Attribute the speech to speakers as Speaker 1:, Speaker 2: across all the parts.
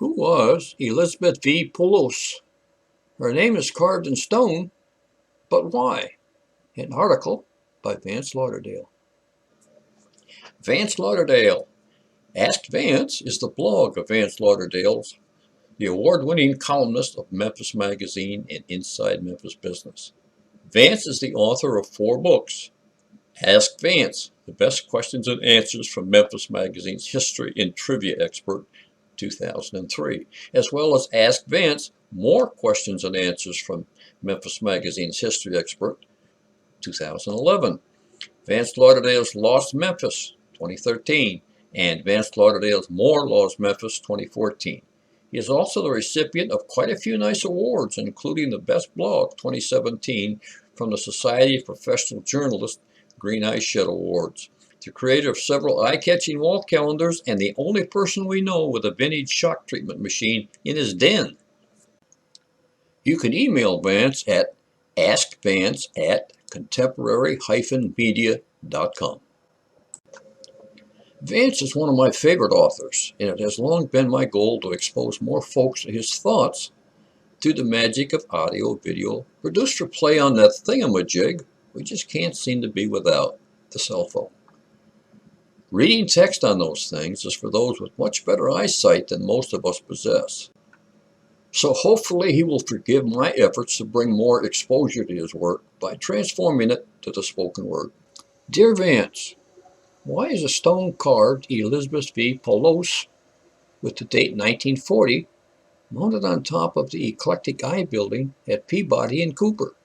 Speaker 1: Who was Elizabeth V. Poulos? Her name is carved in stone, but why? An article by Vance Lauderdale. Vance Lauderdale. Ask Vance is the blog of Vance Lauderdale's, the award-winning columnist of Memphis Magazine and Inside Memphis Business. Vance is the author of 4 books. Ask Vance, the best questions and answers from Memphis Magazine's history and trivia expert, 2003, as well as Ask Vance, more questions and answers from Memphis Magazine's history expert, 2011. Vance Lauderdale's Lost Memphis, 2013, and Vance Lauderdale's More Lost Memphis, 2014. He is also the recipient of quite a few nice awards, including the Best Blog 2017 from the Society of Professional Journalists Green Eye Shed Awards, the creator of several eye-catching wall calendars, and the only person we know with a vintage shock treatment machine in his den. You can email Vance at askvance@contemporary-media.com. Vance is one of my favorite authors, and it has long been my goal to expose more folks to his thoughts through the magic of audio, video, produced for play on that thingamajig we just can't seem to be without, the cell phone. Reading text on those things is for those with much better eyesight than most of us possess. So hopefully he will forgive my efforts to bring more exposure to his work by transforming it to the spoken word. Dear Vance, why is a stone carved Elizabeth V. Poulos with the date 1940 mounted on top of the eclectic eye building at Peabody and Cooper?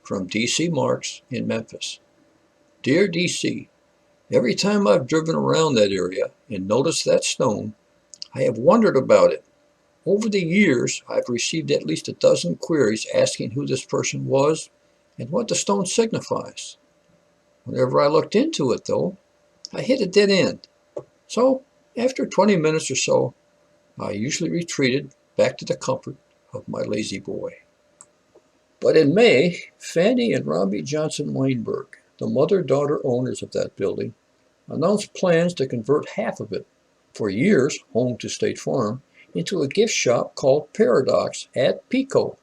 Speaker 1: From D.C. Marks in Memphis. Dear D.C., every time I've driven around that area and noticed that stone, I have wondered about it. Over the years, I've received at least a dozen queries asking who this person was and what the stone signifies. Whenever I looked into it, though, I hit a dead end. So, after 20 minutes or so, I usually retreated back to the comfort of my lazy boy. But in May, Fanny and Robbie Johnson Weinberg, the mother-daughter owners of that building, announced plans to convert half of it, for years home to State Farm, into a gift shop called Paradox at Pico.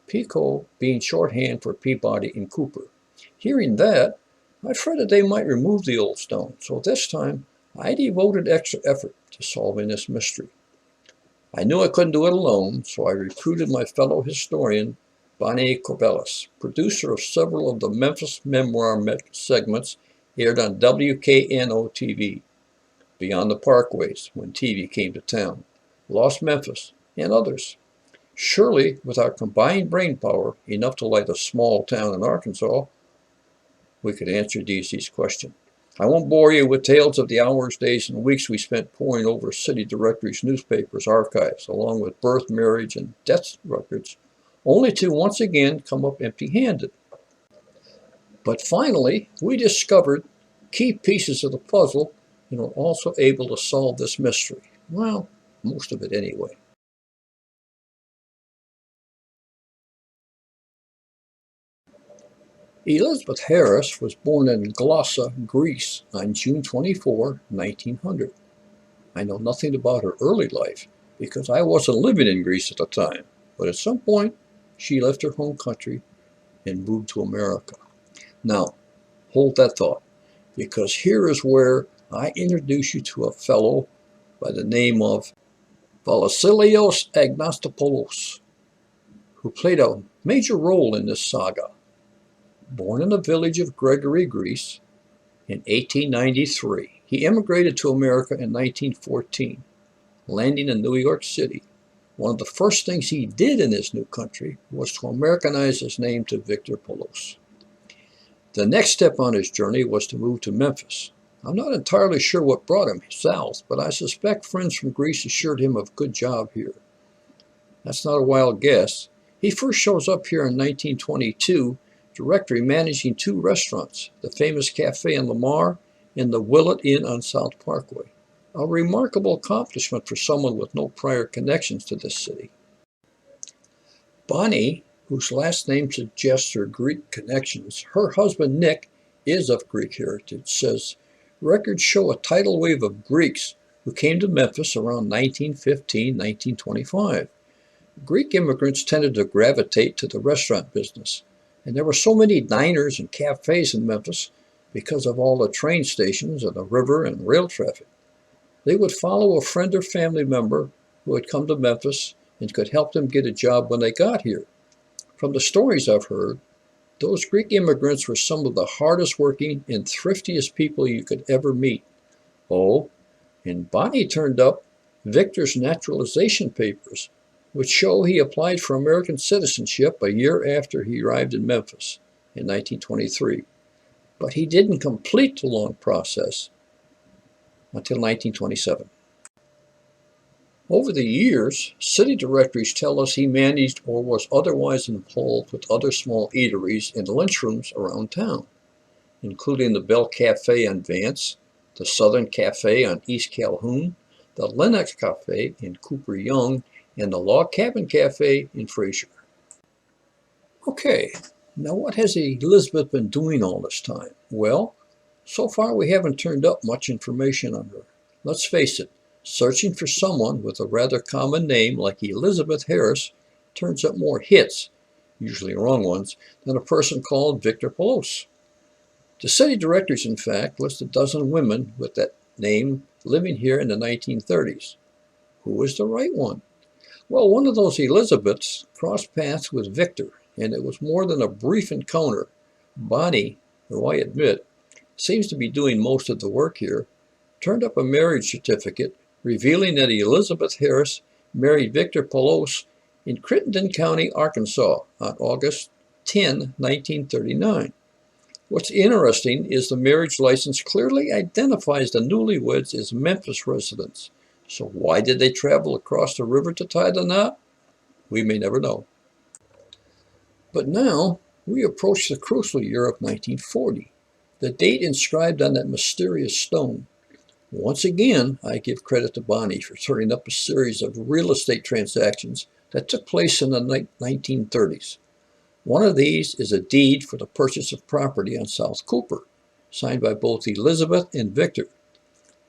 Speaker 1: Pico being shorthand for Peabody and Cooper. Hearing that, I fretted they might remove the old stone, so this time I devoted extra effort to solving this mystery. I knew I couldn't do it alone, so I recruited my fellow historian, Bonnie Corbelis, producer of several of the Memphis Memoir segments aired on WKNO-TV, Beyond the Parkways, when TV came to town, Lost Memphis, and others. Surely, with our combined brain power, enough to light a small town in Arkansas, we could answer DC's question. I won't bore you with tales of the hours, days, and weeks we spent poring over city directories, newspapers, archives, along with birth, marriage, and death records, only to once again come up empty-handed. But finally, we discovered key pieces of the puzzle and were also able to solve this mystery. Well, most of it anyway. Elizabeth Harris was born in Glossa, Greece on June 24, 1900. I know nothing about her early life because I wasn't living in Greece at the time, but at some point she left her home country and moved to America. Now, hold that thought, because here is where I introduce you to a fellow by the name of Vasilios Agnostopoulos, who played a major role in this saga. Born in the village of Gregory, Greece, in 1893, he immigrated to America in 1914, landing in New York City. One of the first things he did in this new country was to Americanize his name to Victor Poulos. The next step on his journey was to move to Memphis. I'm not entirely sure what brought him south, but I suspect friends from Greece assured him of a good job here. That's not a wild guess. He first shows up here in 1922, directory managing 2 restaurants, the famous Cafe in Lamar and the Willett Inn on South Parkway. A remarkable accomplishment for someone with no prior connections to this city. Bonnie, whose last name suggests her Greek connections, her husband Nick is of Greek heritage, says records show a tidal wave of Greeks who came to Memphis around 1915, 1925. Greek immigrants tended to gravitate to the restaurant business, and there were so many diners and cafes in Memphis because of all the train stations and the river and rail traffic. They would follow a friend or family member who had come to Memphis and could help them get a job when they got here. From the stories I've heard, those Greek immigrants were some of the hardest working and thriftiest people you could ever meet. Oh, and Bonnie turned up Victor's naturalization papers, which show he applied for American citizenship a year after he arrived in Memphis in 1923. But he didn't complete the long process until 1927. Over the years, city directories tell us he managed or was otherwise involved with other small eateries and lunchrooms around town, including the Bell Cafe on Vance, the Southern Cafe on East Calhoun, the Lenox Cafe in Cooper Young, and the Log Cabin Cafe in Fraser. Okay, now what has Elizabeth been doing all this time? Well, so far we haven't turned up much information on her. Let's face it, searching for someone with a rather common name like Elizabeth Harris turns up more hits, usually wrong ones, than a person called Victor Poulos. The city directories, in fact, list a dozen women with that name living here in the 1930s. Who is the right one? Well, one of those Elizabeths crossed paths with Victor, and it was more than a brief encounter. Bonnie, who I admit seems to be doing most of the work here, turned up a marriage certificate revealing that Elizabeth Harris married Victor Poulos in Crittenden County, Arkansas on August 10, 1939. What's interesting is the marriage license clearly identifies the newlyweds as Memphis residents. So why did they travel across the river to tie the knot? We may never know. But now we approach the crucial year of 1940, the date inscribed on that mysterious stone. Once again, I give credit to Bonnie for turning up a series of real estate transactions that took place in the 1930s. One of these is a deed for the purchase of property on South Cooper, signed by both Elizabeth and Victor.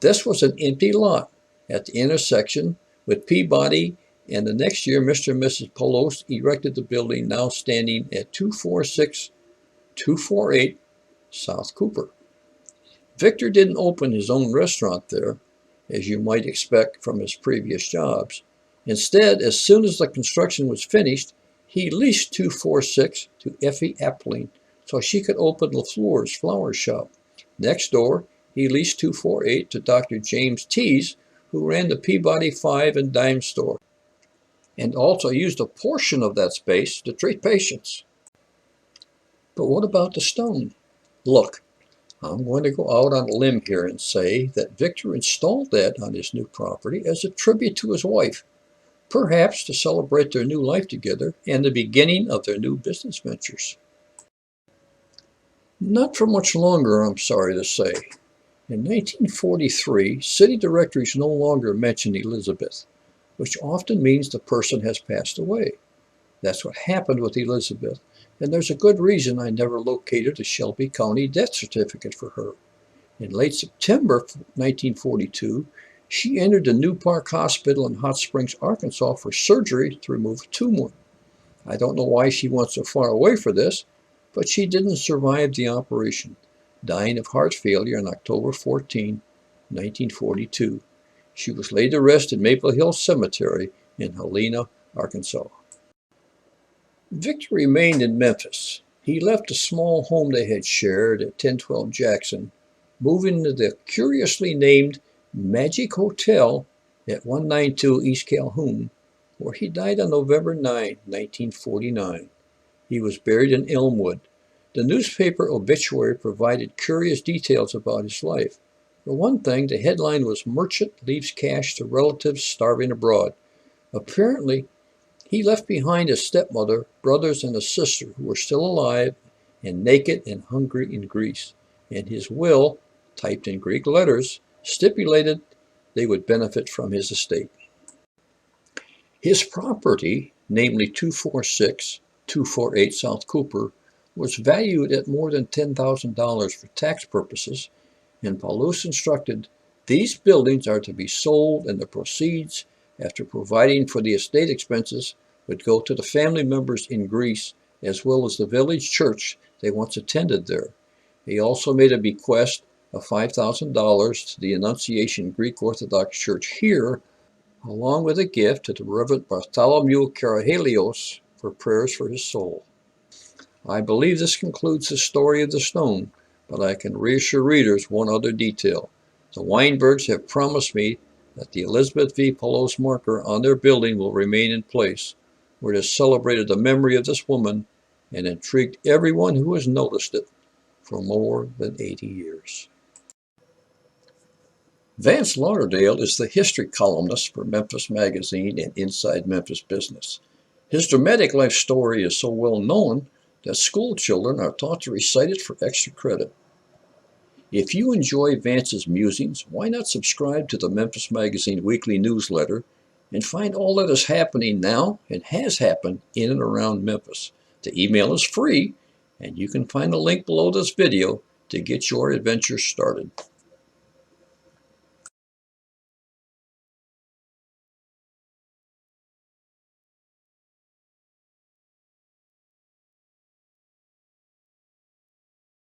Speaker 1: This was an empty lot at the intersection with Peabody, and the next year Mr. and Mrs. Poulos erected the building now standing at 248 South Cooper. Victor didn't open his own restaurant there, as you might expect from his previous jobs. Instead, as soon as the construction was finished, he leased 246 to Effie Appling so she could open LaFleur's flower shop. Next door, he leased 248 to Dr. James Tees, who ran the Peabody 5 and Dime store, and also used a portion of that space to treat patients. But what about the stone? Look, I'm going to go out on a limb here and say that Victor installed that on his new property as a tribute to his wife, perhaps to celebrate their new life together and the beginning of their new business ventures. Not for much longer, I'm sorry to say. In 1943, city directories no longer mention Elizabeth, which often means the person has passed away. That's what happened with Elizabeth, and there's a good reason I never located a Shelby County death certificate for her. In late September 1942, she entered the New Park Hospital in Hot Springs, Arkansas for surgery to remove a tumor. I don't know why she went so far away for this, but she didn't survive the operation, dying of heart failure on October 14, 1942. She was laid to rest in Maple Hill Cemetery in Helena, Arkansas. Victor remained in Memphis. He left the small home they had shared at 1012 Jackson, moving to the curiously named Magic Hotel at 192 East Calhoun, where he died on November 9, 1949. He was buried in Elmwood. The newspaper obituary provided curious details about his life. For one thing, the headline was "Merchant Leaves Cash to Relatives Starving Abroad." Apparently, he left behind a stepmother, brothers, and a sister who were still alive and naked and hungry in Greece, and his will, typed in Greek letters, stipulated they would benefit from his estate. His property, namely 248 South Cooper, was valued at more than $10,000 for tax purposes, and Poulos instructed These buildings are to be sold, and the proceeds, after providing for the estate expenses, would go to the family members in Greece as well as the village church they once attended there. He also made a bequest of $5,000 to the Annunciation Greek Orthodox Church here, along with a gift to the Reverend Bartholomew Karahelios for prayers for his soul. I believe this concludes the story of the stone, but I can reassure readers one other detail. The Weinbergs have promised me that the Elizabeth V. Poulos marker on their building will remain in place, where it has celebrated the memory of this woman and intrigued everyone who has noticed it for more than 80 years. Vance Lauderdale is the history columnist for Memphis Magazine and Inside Memphis Business. His dramatic life story is so well known that school children are taught to recite it for extra credit. If you enjoy Vance's musings, why not subscribe to the Memphis Magazine weekly newsletter and find all that is happening now and has happened in and around Memphis? The email is free, and you can find a link below this video to get your adventure started.